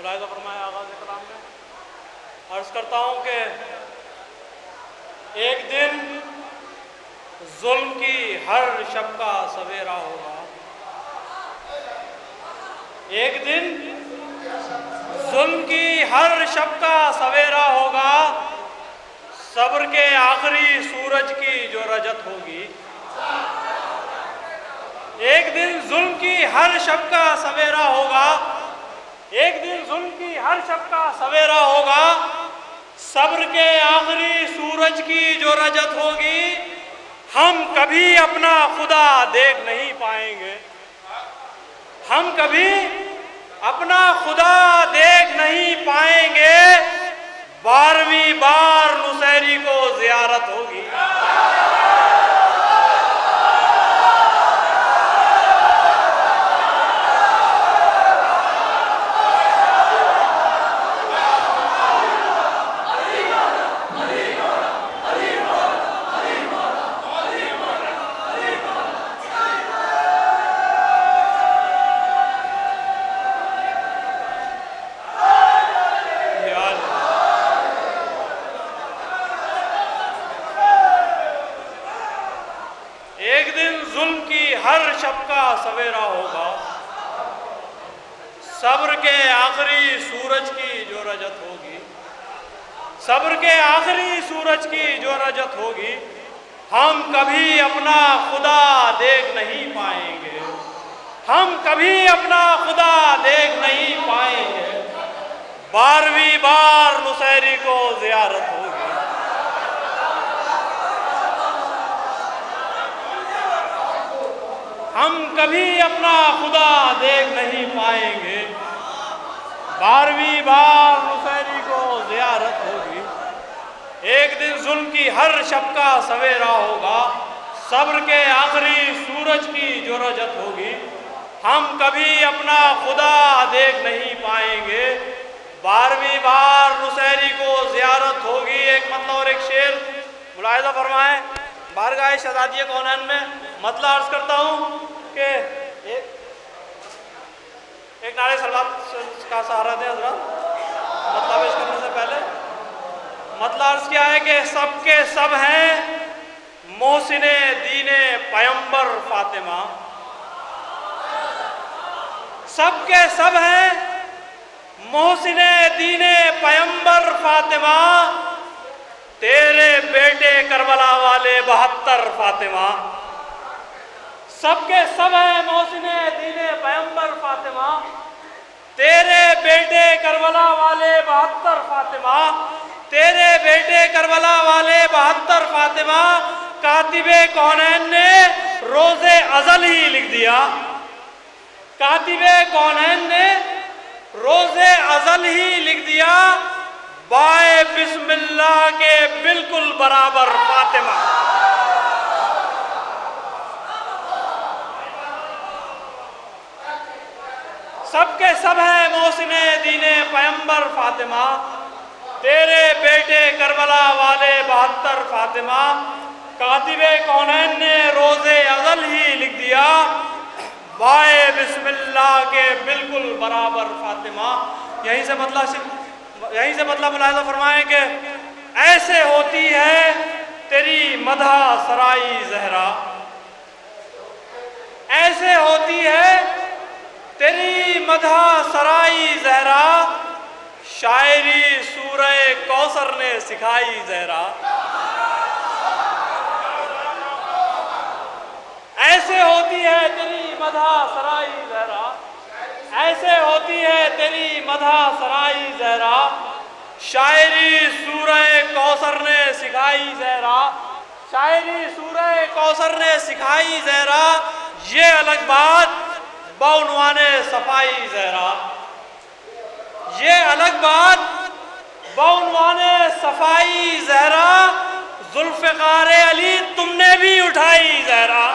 ملاحظہ فرمائے آغاز کلام میں عرض کرتا ہوں کہ ایک دن ظلم کی ہر شب کا سویرا ہوگا. ایک دن ظلم کی ہر شب کا سویرا ہوگا. صبر کے آخری سورج کی جو رجت ہوگی. ایک دن ظلم کی ہر شب کا سویرا ہوگا. ایک دن ظلم کی ہر شب کا سویرا ہوگا. صبر کے آخری سورج کی جو رجت ہوگی. ہم کبھی اپنا خدا دیکھ نہیں پائیں گے. ہم کبھی اپنا خدا دیکھ نہیں پائیں گے. 12ویں بار نصیری کو زیارت ہوگی. ایک دن ظلم کی ہر شب کا سویرا ہوگا. صبر کے آخری سورج کی جو رجت ہوگی. صبر کے آخری سورج کی جو رجت ہوگی. ہم کبھی اپنا خدا دیکھ نہیں پائیں گے. ہم کبھی اپنا خدا دیکھ نہیں پائیں گے. 12ویں بار نصیری کو زیارت ہوگی. ہم کبھی اپنا خدا دیکھ نہیں پائیں گے. 12ویں بار نصیری کو زیارت ہوگی. ایک دن ظلم کی ہر شب کا سویرا ہوگا. صبر کے آخری سورج کی جو رجت ہوگی. ہم کبھی اپنا خدا دیکھ نہیں پائیں گے. 12ویں بار نصیری کو زیارت ہوگی. ایک مطلب اور ایک شعر ملاحظہ فرمائیں. بارگاہ شہزادی کونین میں مطلب عرض کرتا ہوں کہ ایک نعرہ سلوات کا سہارا دیں حضرات. مطلب پیش کرنے سے پہلے مطلب عرض کیا ہے کہ سب کے سب ہیں محسن دین پیمبر فاطمہ. سب کے سب ہیں محسن دین پیمبر فاطمہ. تیرے بیٹے کربلا والے 72 فاطمہ. سب کے سب ہیں محسن دین پیمبر فاطمہ. تیرے بیٹے کربلا والے 72 فاطمہ. تیرے بیٹے کربلا والے 72 فاطمہ. کاتب کونین نے روز ازل ہی لکھ دیا. کاتب کونین نے روز ازل ہی لکھ دیا. بائے بسم اللہ کے بالکل برابر فاطمہ. سب کے سب ہیں محسن دین پیمبر فاطمہ. تیرے بیٹے کربلا والے 72 فاطمہ. کاتب کونین نے روز ازل ہی لکھ دیا. بائے بسم اللہ کے بالکل برابر فاطمہ. یہیں سے مطلب ملاحظہ فرمائیں کہ ایسے ہوتی ہے تیری مدح سرائی زہرا. ایسے ہوتی ہے تیری مدح سرائی زہرا. شاعری سورہ کوثر نے سکھائی زہرا. ایسے ہوتی ہے تیری مدح سرائی زہرا. ایسے ہوتی ہے تیری مدح سرائی زہرا. شاعری سورہ کوثر نے سکھائی زہرا. شاعری سورہ کوثر نے سکھائی زہرا. یہ الگ بات بعنوان صفائی زہرا. یہ الگ بات بعنوان صفائی زہرا. ذوالفقار علی تم نے بھی اٹھائی زہرا.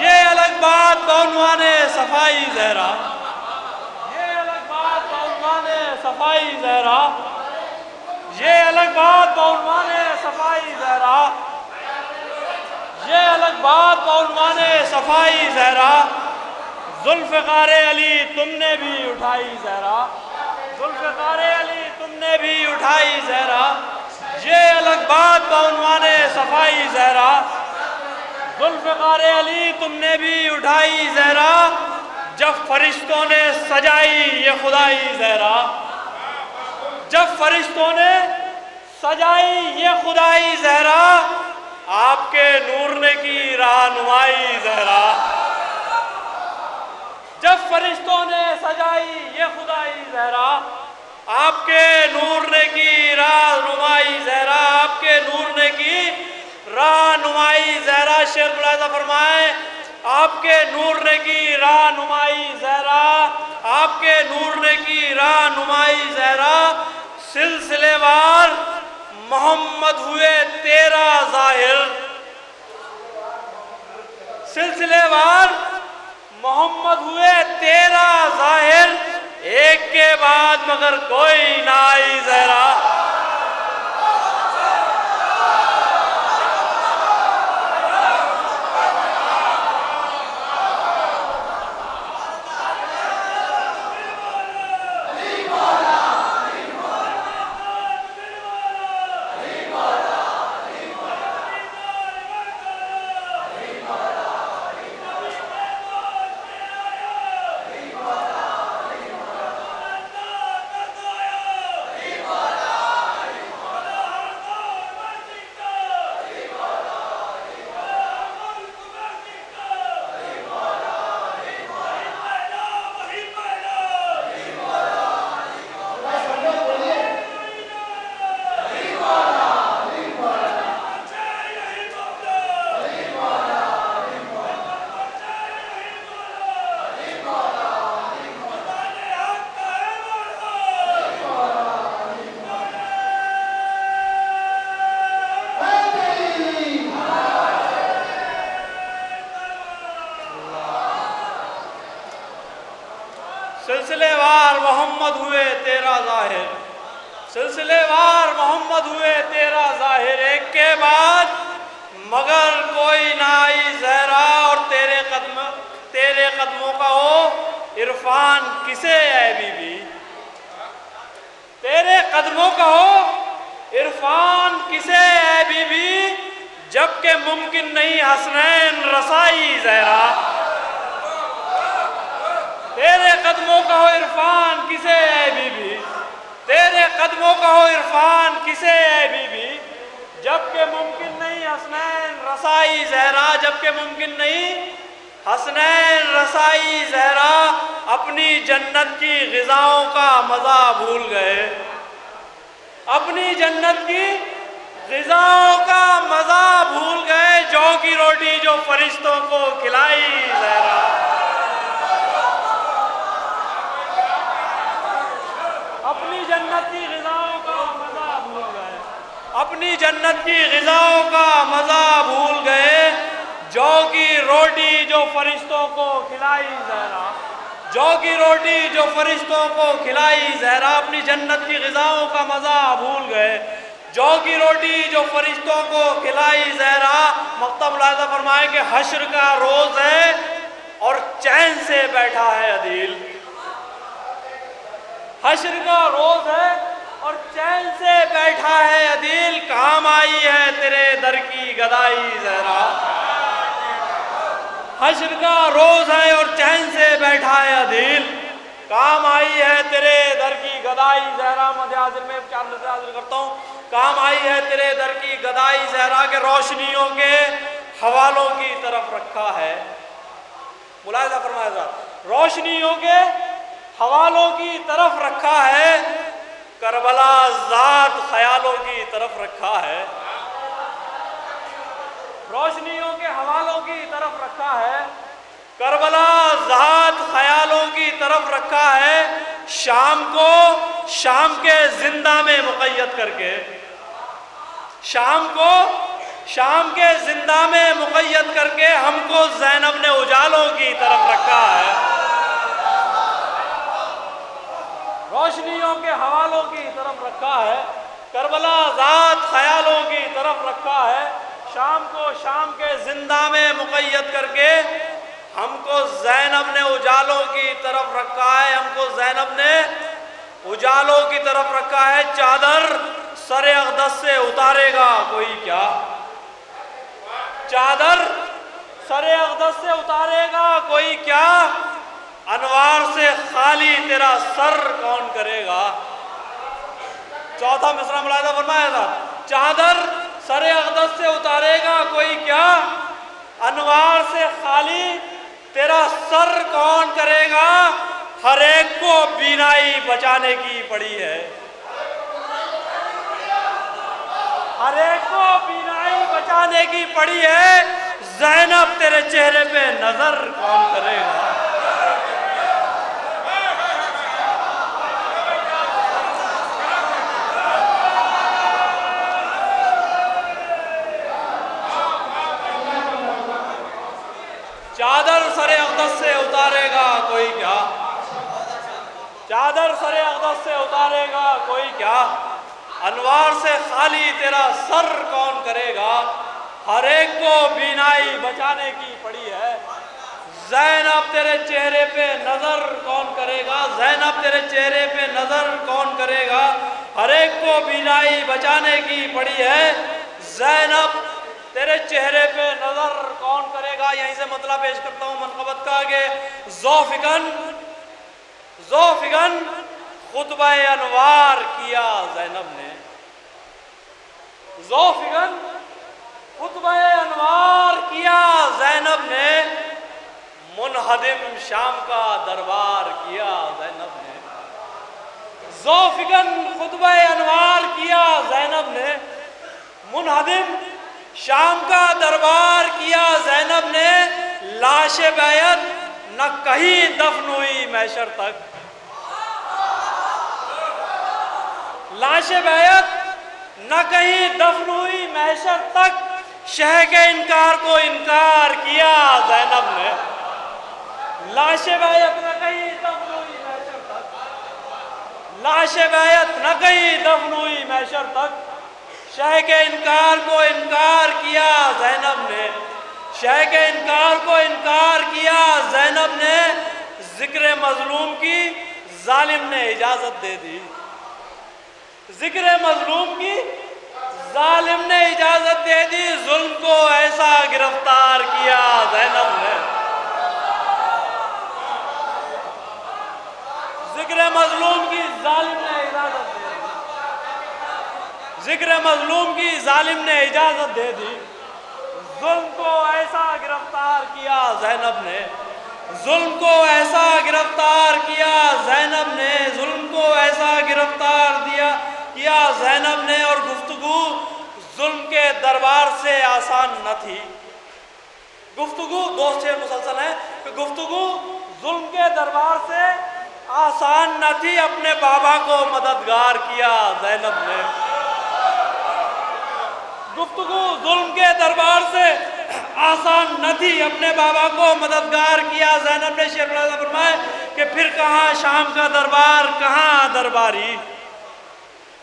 یہ الگ بات بعنوان صفائی زہرا. یہ الگ بات بعنوان صفائی زہرا. یہ الگ بات بعنوان صفائی زہرا. یہ الگ بات بعنوان صفائی زہرا. ذوالفقار علی تم نے بھی اٹھائی زہرا، ذوالفقار علی تم نے بھی اٹھائی زہرا، یہ الگ بات بعنوان صفائی زہرا، ذوالفقار علی تم نے بھی اٹھائی زہرا، جب فرشتوں نے سجائی یہ خدائی زہرا، جب فرشتوں نے سجائی یہ خدائی زہرا، آپ کے نور نے کی رہنمائی زہرا، جب فرشتوں نے سجائی یہ خدائی زہرا، آپ کے نور نے کی رہنمائی زہرا، آپ کے نور نے کی رہنمائی زہرا، شعر ملاحظہ فرمائیں، آپ کے نور نے کی رہنمائی زہرا، آپ کے نور نے کی رہنمائی زہرا، سلسلے وار محمد ہوئے تیرا ظاہر، سلسلے وار محمد ہوئے تیرا ظاہر، ایک کے بعد مگر کوئی نہ آئی زہرا، سلسلے وار محمد ہوئے تیرا ظاہر، سلسلے وار محمد ہوئے تیرا ظاہر، ایک کے بعد مگر کوئی نہ آئی زہرا، اور تیرے قدموں کا ہو عرفان کسے اے بی بی، تیرے قدموں کا ہو عرفان کسے اے بی بی، جبکہ ممکن نہیں حسنین رسائی زہرا، تیرے قدموں کا ہو عرفان کسے اے بی بی، تیرے قدموں کا ہو عرفان کسے اے بی بی، جبکہ ممکن نہیں حسنین رسائی زہرا، جبکہ ممکن نہیں حسنین رسائی زہرا، اپنی جنت کی غذاؤں کا مزہ بھول گئے، اپنی جنت کی غذاؤں کا مزہ بھول گئے، جو کی روٹی جو فرشتوں کو کھلائی زہرا، اپنی جنت کی غذاؤں کا مزہ بھول گئے، اپنی جنت کی غذاؤں کا مزہ بھول گئے، جو کی روٹی جو فرشتوں کو کھلائی زہرا، جو کی روٹی جو فرشتوں کو کھلائی زہرا، اپنی جنت کی غذاؤں کا مزہ بھول گئے، جو کی روٹی جو فرشتوں کو کھلائی زہرا، مقطع ملاحظہ فرمائے کہ حشر کا روز ہے اور چین سے بیٹھا ہے عدیل، حشر کا روز ہے اور چین سے بیٹھا ہے عدیل، کام آئی ہے تیرے در کی گدائی زہرا، حشر کا روز ہے اور چین سے بیٹھا ہے عدیل، کام آئی ہے تیرے در کی گدائی زہرا، مدح حاضر میں چار نظر حاضر کرتا ہوں، کام آئی ہے تیرے در کی گدائی زہرا کے روشنیوں کے حوالوں کی طرف رکھا ہے، ملاحظہ فرمائے گا، روشنیوں کے حوالوں کی طرف رکھا ہے، کربلا ذات خیالوں کی طرف رکھا ہے، روشنیوں کے حوالوں کی طرف رکھا ہے، کربلا ذات خیالوں کی طرف رکھا ہے، شام کو شام کے زندہ میں مقید کر کے، شام کو شام کے زندہ میں مقید کر کے ہم کو زینب نے اجالوں کی طرف رکھا ہے، روشنیوں کے حوالوں کی طرف رکھا ہے، کربلا ذات خیالوں کی طرف رکھا ہے، شام کو شام کے زندہ میں مقید کر کے ہم کو زینب نے اجالوں کی طرف رکھا ہے، ہم کو زینب نے اجالوں کی طرف رکھا ہے۔ چادر سر اقدس سے اتارے گا کوئی کیا؟ چادر سر اقدس سے اتارے گا کوئی کیا؟ انوار سے خالی تیرا سر کون کرے گا؟ چوتھا مصرع ملاحظہ فرمایا تھا، چادر سر اقدس سے اتارے گا کوئی کیا؟ انوار سے خالی تیرا سر کون کرے گا؟ ہر ایک کو بینائی بچانے کی پڑی ہے، ہر ایک کو بینائی بچانے کی پڑی ہے۔ زینب تیرے چہرے پہ نظر کون کرے گا؟ چادر سر اقدس سے اتارے گا کوئی کیا؟ چادر سر اقدس سے اتارے گا کوئی کیا؟ انوار سے خالی تیرا سر کون کرے گا؟ ہر ایک کو بینائی بچانے کی پڑی ہے۔ زینب تیرے چہرے پہ نظر کون کرے گا؟ زینب تیرے چہرے پہ نظر کون کرے گا؟ ہر ایک کو بینائی بچانے کی پڑی ہے۔ زینب تیرے چہرے پہ نظر کون کرے گا؟ یہیں سے مطلب پیش کرتا ہوں منقبت کا کہ ذوفگن خطبہ انوار کیا زینب نے، ذوفگن خطبہ انوار کیا زینب نے، منہدم شام کا دربار کیا زینب نے، ذوفگن خطبہ انوار کیا زینب نے، منہدم شام کا دربار کیا زینب نے۔ لاش بیعت نہ کہیں دفن ہوئی محشر تک، لاش بیعت نہ کہیں دفن ہوئی محشر تک، شہ کے انکار کو انکار کیا زینب نے۔ لاش بیعت نہ کہیں دفن ہوئی محشر تک، لاش بیعت نہ کہیں دفن ہوئی محشر تک، شہ کے انکار کو انکار کیا زینب نے، شہ کے انکار کو انکار کیا زینب نے۔ ذکر مظلوم کی ظالم نے اجازت دے دی، ذکر مظلوم کی ظالم نے اجازت دے دی، ظلم کو ایسا گرفتار کیا زینب نے، ذکر مظلوم کی ظالم نے اجازت دے دی، ذکر مظلوم کی ظالم نے اجازت دے دی، ظلم کو ایسا گرفتار کیا زینب نے، ظلم کو ایسا گرفتار کیا زینب نے، ظلم کو ایسا گرفتار کیا زینب نے۔ اور گفتگو ظلم کے دربار سے آسان نہ تھی، گفتگو دوست سے مسلسل ہے کہ گفتگو ظلم کے دربار سے آسان نہ تھی، اپنے بابا کو مددگار کیا زینب نے، گفتگو ظلم کے دربار سے آسان نہ تھی، اپنے بابا کو مددگار کیا زینب نے۔ شیخ العالم فرمائے کہ پھر کہاں شام کا دربار، کہاں درباری،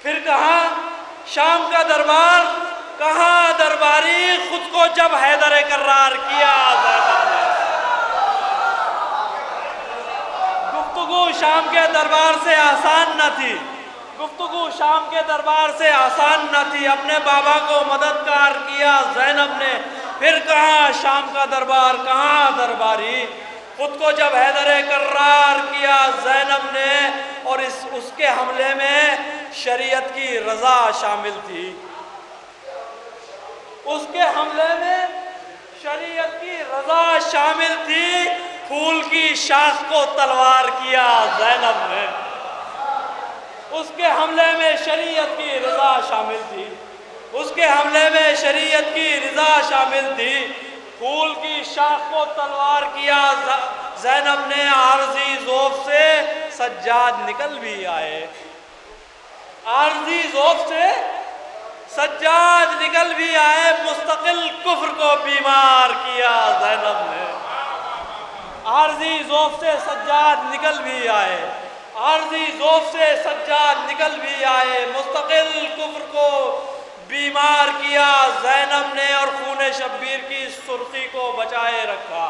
پھر کہاں شام کا دربار، کہاں درباری، خود کو جب حیدر کرار کیا زینب نے۔ گفتگو شام کے دربار سے آسان نہ تھی، گفتگو شام کے دربار سے آسان نہ تھی، اپنے بابا کو مددگار کیا زینب نے۔ پھر کہاں شام کا دربار، کہاں درباری، خود کو جب حیدر کرار کیا زینب نے۔ اور اس کے حملے میں شریعت کی رضا شامل تھی، اس کے حملے میں شریعت کی رضا شامل تھی، پھول کی شاخ کو تلوار کیا زینب نے، اس کے حملے میں شریعت کی رضا شامل تھی، اس کے حملے میں شریعت کی رضا شامل تھی، پھول کی شاخ کو تلوار کیا زینب نے۔ عارضی ذوف سے سجاد نکل بھی آئے، عارضی ذوف سے سجاد نکل بھی آئے، مستقل کفر کو بیمار کیا زینب نے۔ عارضی ذوف سے سجاد نکل بھی آئے، عارضی ذوف سے سجاد نکل بھی آئے، مستقل کفر کو بیمار کیا زینب نے، اور خون شبیر کی سرخی کو بچائے رکھا،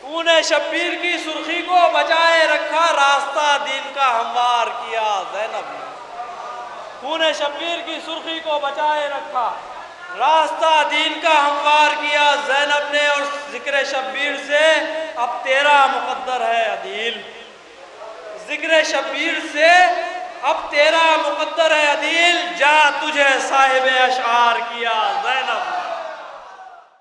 تو نے شبیر کی سرخی کو بچائے رکھا، راستہ دین کا ہموار کیا زینب نے۔ تو نے شبیر کی سرخی کو بچائے رکھا، راستہ دین کا ہموار کیا زینب نے، اور ذکر شبیر سے اب تیرا مقدر ہے عدیل۔ ذکر شبیر سے اب تیرا مقدر ہے عدیل، جا تجھے صاحب اشعار کیا زینب۔